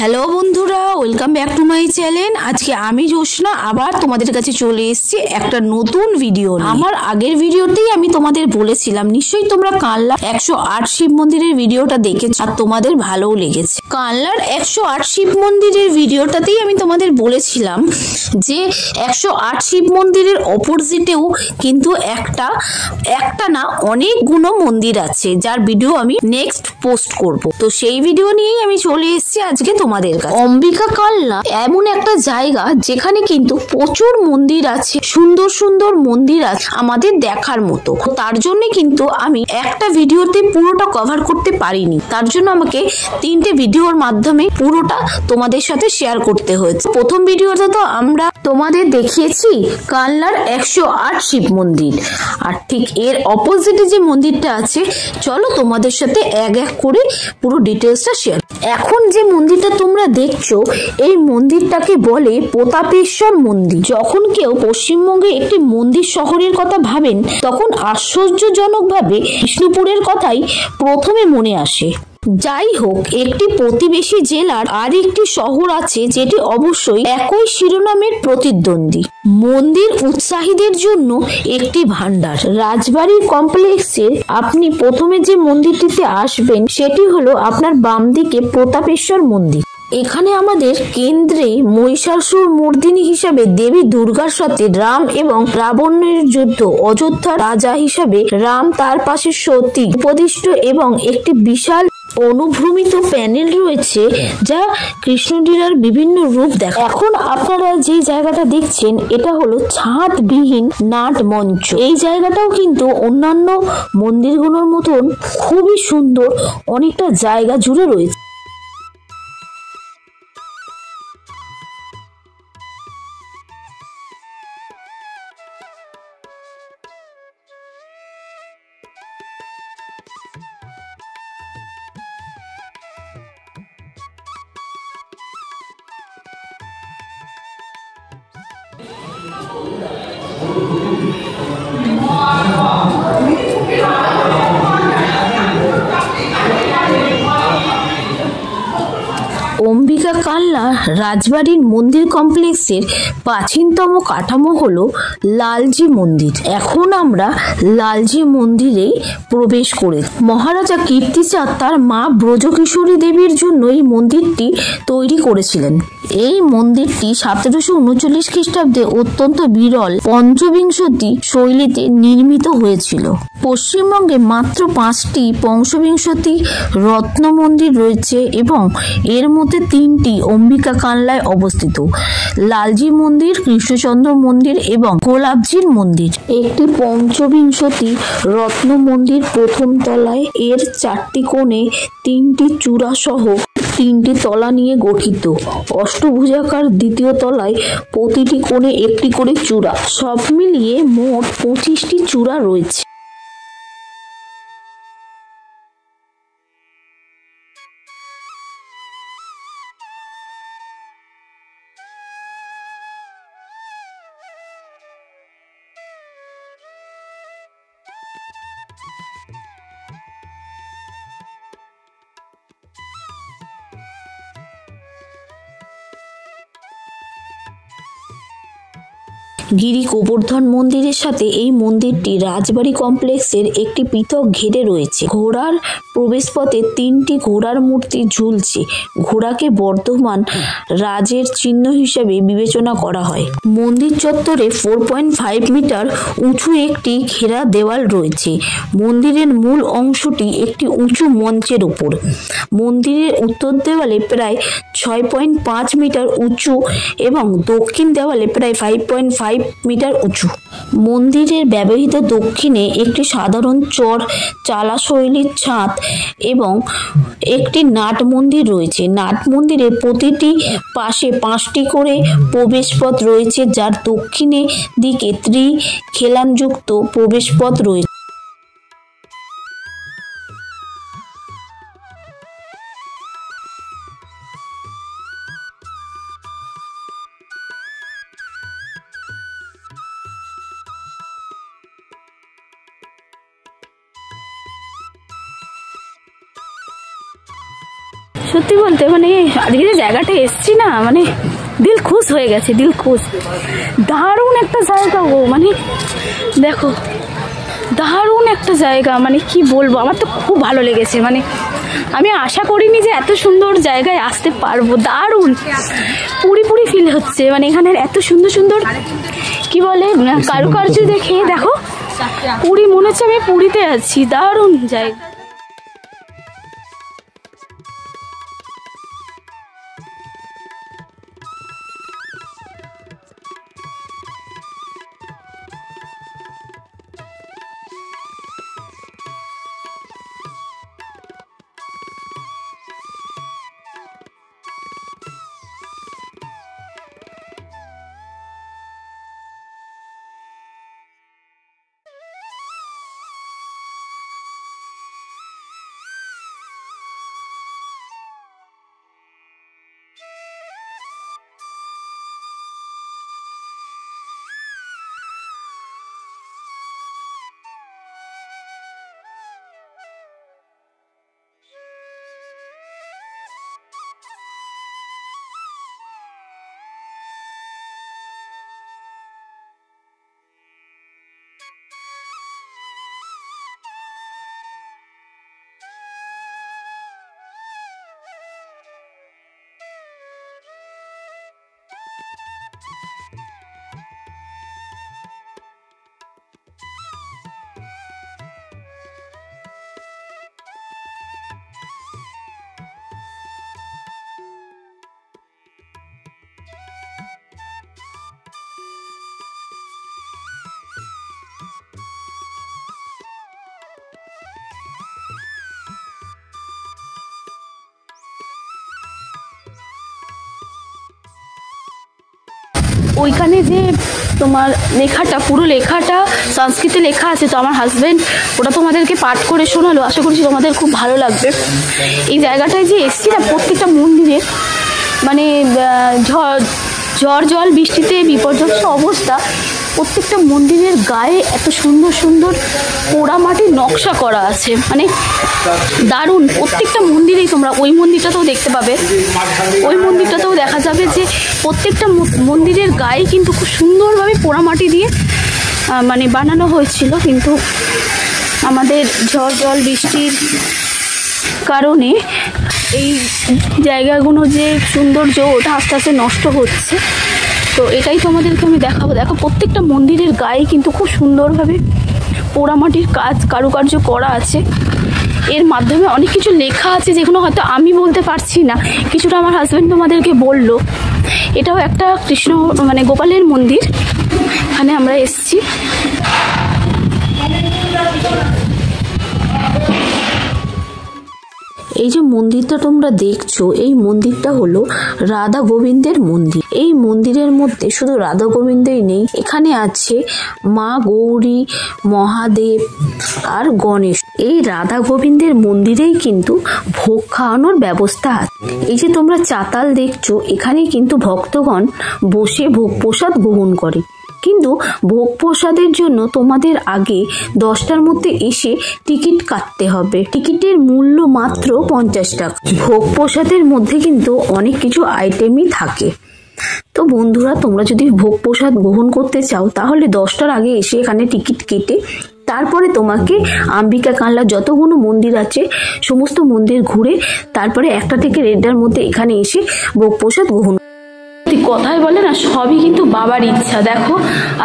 Hello বন্ধুরা, welcome back to my channel. আজকে আমি জোসনা আবার তোমাদের কাছে চলে এসেছি একটা নতুন ভিডিও। আমার আগের ভিডিওতেই আমি তোমাদের বলেছিলাম, নিশ্চয়ই তোমরা কানলার 108 শিব মন্দিরের ভিডিওটা দেখেছো আর তোমাদের ভালোও লেগেছে। কানলার 108 শিব মন্দিরের ভিডিওটাতেই আমি তোমাদের বলেছিলাম যে 108 শিব মন্দিরের অপোজিটেও কিন্তু একটা না অনেকগুলো মন্দির আছে, যার ভিডিও আমি নেক্সট পোস্ট করব। তো সেই ভিডিও নিয়েই আমি চলে এসেছি আজকে তোমাদের কাছে। অম্বিকা কালনা এমন একটা জায়গা যেখানে কিন্তু প্রচুর মন্দির আছে, সুন্দর সুন্দর মন্দির আছে আমাদের দেখার মতো। তার জন্য কিন্তু আমি একটা ভিডিওতে পুরোটা কভার করতে পারিনি, তার জন্য আমাকে 3টে ভিডিওর মাধ্যমে পুরোটা তোমাদের সাথে শেয়ার করতে হয়েছে। প্রথম ভিডিওতে তো আমরা তোমাদের দেখিয়েছি কানলার 108 শিব মন্দির, আর ঠিক এর অপোজিটে যে মন্দিরটা আছে চলো তোমাদের সাথে এক এক করে পুরো ডিটেলসটা শেয়ার। এখন যে মন্দিরটা তোমরা দেখছো এই মন্দিরটাকে বলে প্রতাপেশ্বর মন্দির। যখন কেউ পশ্চিমবঙ্গে একটি মন্দির শহরের কথা ভাবেন তখন আশ্চর্যজনকভাবে বিষ্ণুপুরের কথাই প্রথমে মনে আসে। যাই হোক, একটি প্রতিবেশী জেলার আর একটি শহর আছে যেটি অবশ্যই একই শিরোনামের প্রতিদ্বন্দ্বী। মন্দির উৎসাহীদের জন্য একটি ভান্ডার। রাজবাড়ির কমপ্লেক্সে আপনি প্রথমে যে মন্দিরটিতে আসবেন সেটি হলো আপনার বাম দিকে প্রতাপেশ্বর মন্দির। এখানে আমাদের কেন্দ্রে মহিষাসুর মর্দিনী হিসাবে দেবী দুর্গার সাথে রাম এবং রাবণের যুদ্ধ, অযোধ্যার রাজা হিসাবে রাম, তার পাশে সতী উপদিষ্ট এবং একটি বিশাল অনুভূমিত প্যানেল রয়েছে যা কৃষ্ণলীলার বিভিন্ন রূপ দেখায়। এখন আপনারা যে জায়গাটা দেখছেন এটা হলো ছাদবিহীন নাট মঞ্চ। এই জায়গাটাও কিন্তু অন্যান্য মন্দিরগুলোর মতন খুবই সুন্দর, অনেকটা জায়গা জুড়ে রয়েছে। অম্বিকা কালনা রাজবাড়ির মন্দির কমপ্লেক্সের প্রাচীনতম কাঠামো হলো লালজি মন্দির। এখন আমরা লালজি মন্দিরে প্রবেশ করে মহারাজা কীর্তিচাঁদ তার মা ব্রজকিশোরী দেবীর জন্য এই মন্দিরটি তৈরি করেছিলেন। এই মন্দিরটি 1739 খ্রিস্টাব্দে অত্যন্ত বিরল পঞ্চবিংশতি শৈলীতে নির্মিত হয়েছিল। পশ্চিমবঙ্গে মাত্র 5টি পঞ্চবিংশতি রত্ন মন্দির রয়েছে এবং এর মধ্যে 3টি অম্বিকা কালনায় অবস্থিত। লালজি মন্দির, কৃষ্ণচন্দ্র মন্দির এবং গোলাপজির মন্দির। একটি পঞ্চবিংশতি রত্ন মন্দির প্রথম তলায়, এর 4টি কোণে 3টি চূড়া সহ 3টি তলা নিয়ে গঠিত। অষ্টভুজাকার দ্বিতীয় তলায় প্রতিটি কোণে একটি করে চূড়া, সব মিলিয়ে মোট 25টি চূড়া রয়েছে। গিরি গোবর্ধন মন্দিরের সাথে এই মন্দিরটি রাজবাড়ি কমপ্লেক্সের একটি পৃথক ঘেরে রয়েছে। ঘোড়ার প্রবেশপথে 3টি ঘোড়ার মূর্তি ঝুলছে। ঘোড়াকে বর্ধমান রাজের চিহ্ন হিসাবে বিবেচনা করা হয়। মন্দির চত্বরে 4.5 মিটার উঁচু একটি ঘেরা দেওয়াল রয়েছে। মন্দিরের মূল অংশটি একটি উঁচু মঞ্চের উপর। মন্দিরের উত্তর দেওয়ালে প্রায় 6.5 মিটার উঁচু এবং দক্ষিণ দেওয়ালে প্রায় 5.5 মিটার উঁচু। মন্দিরের ব্যবহৃত দক্ষিণে একটি সাধারণ চর চালা শৈলীর ছাদ এবং একটি নাট মন্দির রয়েছে। নাট মন্দিরের প্রতিটি পাশে 5টি করে প্রবেশপথ রয়েছে, যার দক্ষিণে দিকে খিলানযুক্ত প্রবেশপথ রয়েছে। সত্যি বলতে মানে আজকে যে জায়গাটা এসছি না, মানে দিল খুশ হয়ে গেছে, দিল খুশ। দারুণ একটা জায়গা গো, মানে দেখো দারুণ একটা জায়গা, মানে কি বলবো, আমার তো খুব ভালো লেগেছে। মানে আমি আশা করিনি যে এত সুন্দর জায়গায় আসতে পারবো। দারুণ পুরি পুরি ফিল হচ্ছে, মানে এখানের এত সুন্দর সুন্দর কি বলে কারুকার্য দেখে দেখো পুরি মনে হচ্ছে আমি পুরীতে আছি। দারুণ জায়গা। ওইখানে যে তোমার লেখাটা, পুরো লেখাটা সংস্কৃতে লেখা আছে, তো আমার হাজব্যান্ড ওটা তোমাদেরকে পাঠ করে শোনালো। আশা করছি তোমাদের খুব ভালো লাগবে। এই জায়গাটায় যে এসছি না, প্রত্যেকটা মন্দিরে মানে ঝড় জল বৃষ্টিতে বিপর্যস্ত অবস্থা, প্রত্যেকটা মন্দিরের গায়ে এত সুন্দর সুন্দর পোড়ামাটির নকশা করা আছে, মানে দারুণ। প্রত্যেকটা মন্দিরেই তোমরা ওই মন্দিরটাতেও দেখতে পাবে, ওই মন্দিরটাতেও দেখা যাবে যে প্রত্যেকটা মন্দিরের গায়ে কিন্তু খুব সুন্দরভাবে পোড়ামাটি দিয়ে মানে বানানো হয়েছিল। কিন্তু আমাদের ঝড় জল বৃষ্টির কারণে এই জায়গাগুলো যে সৌন্দর্য ওটা আস্তে আস্তে নষ্ট হচ্ছে। তো এটাই তোমাদেরকে আমি দেখাবো। দেখো প্রত্যেকটা মন্দিরের গায়ে কিন্তু খুব সুন্দরভাবে পোড়ামাটির কাজ কারুকার্য করা আছে। এর মাধ্যমে অনেক কিছু লেখা আছে যেগুলো হয়তো আমি বলতে পারছি না, কিছুটা আমার হাজব্যান্ড তোমাদেরকে বললো। এটাও একটা কৃষ্ণ মানে গোপালের মন্দির, এখানে আমরা এসছি। এই যে মন্দিরটা তোমরা দেখছো, এই মন্দিরটা হলো রাধা গোবিন্দের মন্দির। এই মন্দিরের মধ্যে শুধু রাধা গোবিন্দই নেই, এখানে আছে মা গৌরী, মহাদেব আর গণেশ। এই রাধা গোবিন্দের মন্দিরেই কিন্তু ভোগ খাওয়ানোর ব্যবস্থা আছে। এই যে তোমরা চাতাল দেখছো, এখানে কিন্তু ভক্তগণ বসে ভোগ প্রসাদ গ্রহণ করে। কিন্তু ভোগ প্রসাদের জন্য তোমাদের আগে 10টার মধ্যে এসে টিকিট কাটতে হবে। টিকিটের মূল্য মাত্র 50 টাকা। ভোগ প্রসাদের মধ্যে কিন্তু অনেক কিছু আইটেমই থাকে। তো বন্ধুরা, তোমরা যদি ভোগ প্রসাদ গ্রহণ করতে চাও তাহলে 10টার আগে এসে এখানে টিকিট কেটে তারপরে তোমাকে আম্বিকা কানলা যতগুলো মন্দির আছে সমস্ত মন্দির ঘুরে তারপরে 1টা থেকে 1:30টার মধ্যে এখানে এসে ভোগ প্রসাদ গ্রহণ। কথায় বলে না, সবই কিন্তু বাবার ইচ্ছা। দেখো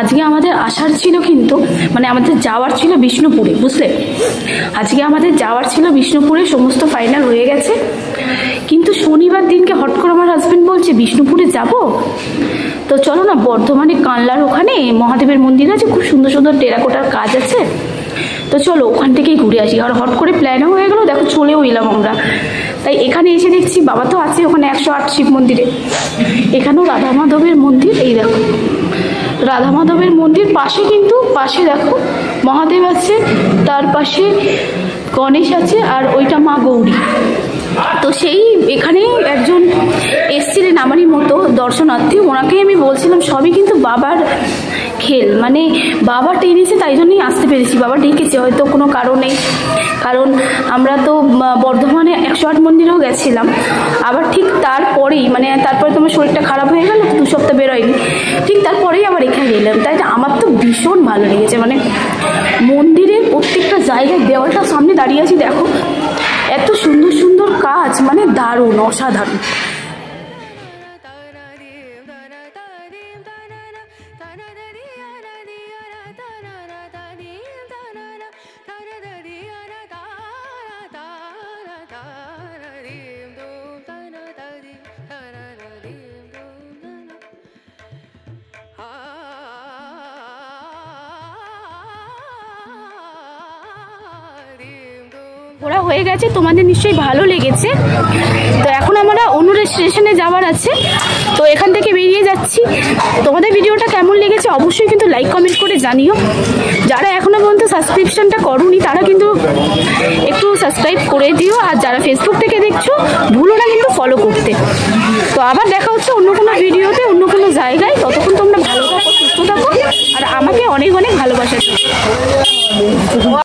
আজকে আমাদের আসার ছিল, কিন্তু মানে আমাদের যাওয়ার ছিল বিষ্ণুপুরে, বুঝলে? আজকে আমাদের যাওয়ার ছিল বিষ্ণুপুরে, সমস্ত ফাইনাল হয়ে গেছে। কিন্তু শনিবার দিনকে হট করে আমার হাজবেন্ড বলছে বিষ্ণুপুরে যাব। তো চলো না, বর্ধমানে কানলার ওখানে মহাদেবের মন্দির আছে, খুব সুন্দর সুন্দর টেরাকোটার কাজ আছে, তো চলো ওখান থেকেই ঘুরে আসি। আর হট করে প্ল্যানও হয়ে গেল, দেখো চলেও এলাম আমরা। তাই এখানে এসে দেখছি বাবা তো আছে ওখানে 108 শিব মন্দিরে, এখানেও রাধা মাধবের মন্দির। এই দেখো রাধা মাধবের মন্দির, পাশে কিন্তু পাশে দেখো মহাদেব আছে, তার পাশে গণেশ আছে, আর ওইটা মা গৌরী। তো সেই এখানেই একজন এসছিলেন আমারই মতো দর্শনার্থী, ওনাকে আমি বলছিলাম সবই কিন্তু বাবার খেল, মানে বাবা টেনেছে তাই জন্যই আসতে পেরেছি। বাবা ডেকেছে, হয়তো কোনো কারণে, কারণ আমরা তো বর্ধমানে 108 মন্দিরেও গেছিলাম, আবার ঠিক তারপরেই মানে তারপরে তোমার শরীরটা খারাপ হয়ে গেল, 2 সপ্তাহ বেরোয়নি, ঠিক তারপরেই আবার এখানে এলাম। তাই আমার তো ভীষণ ভালো লেগেছে, মানে মন্দিরের প্রত্যেকটা জায়গায় দেওয়ালটার সামনে দাঁড়িয়ে আছি, দেখো এত সুন্দর সুন্দর কাজ, মানে দারুণ, অসাধারণ। ঘোরা হয়ে গেছে, তোমাদের নিশ্চয়ই ভালো লেগেছে। তো এখন আমরা অন্য স্টেশনে যাওয়ার আছে, তো এখান থেকে বেরিয়ে যাচ্ছি। তোমাদের ভিডিওটা কেমন লেগেছে অবশ্যই কিন্তু লাইক কমেন্ট করে জানিও। যারা এখনো পর্যন্ত সাবস্ক্রিপশনটা করোনি তারা কিন্তু একটু সাবস্ক্রাইব করে দিও, আর যারা ফেসবুক থেকে দেখছো ভুলো না কিন্তু ফলো করতে। তো আবার দেখা হচ্ছে অন্য কোনো ভিডিওতে, অন্য কোনো জায়গায়। ততক্ষণ তোমরা ভালো থাকো, সুস্থ থাকো, আর আমাকে অনেক অনেক ভালোবাসা দিও।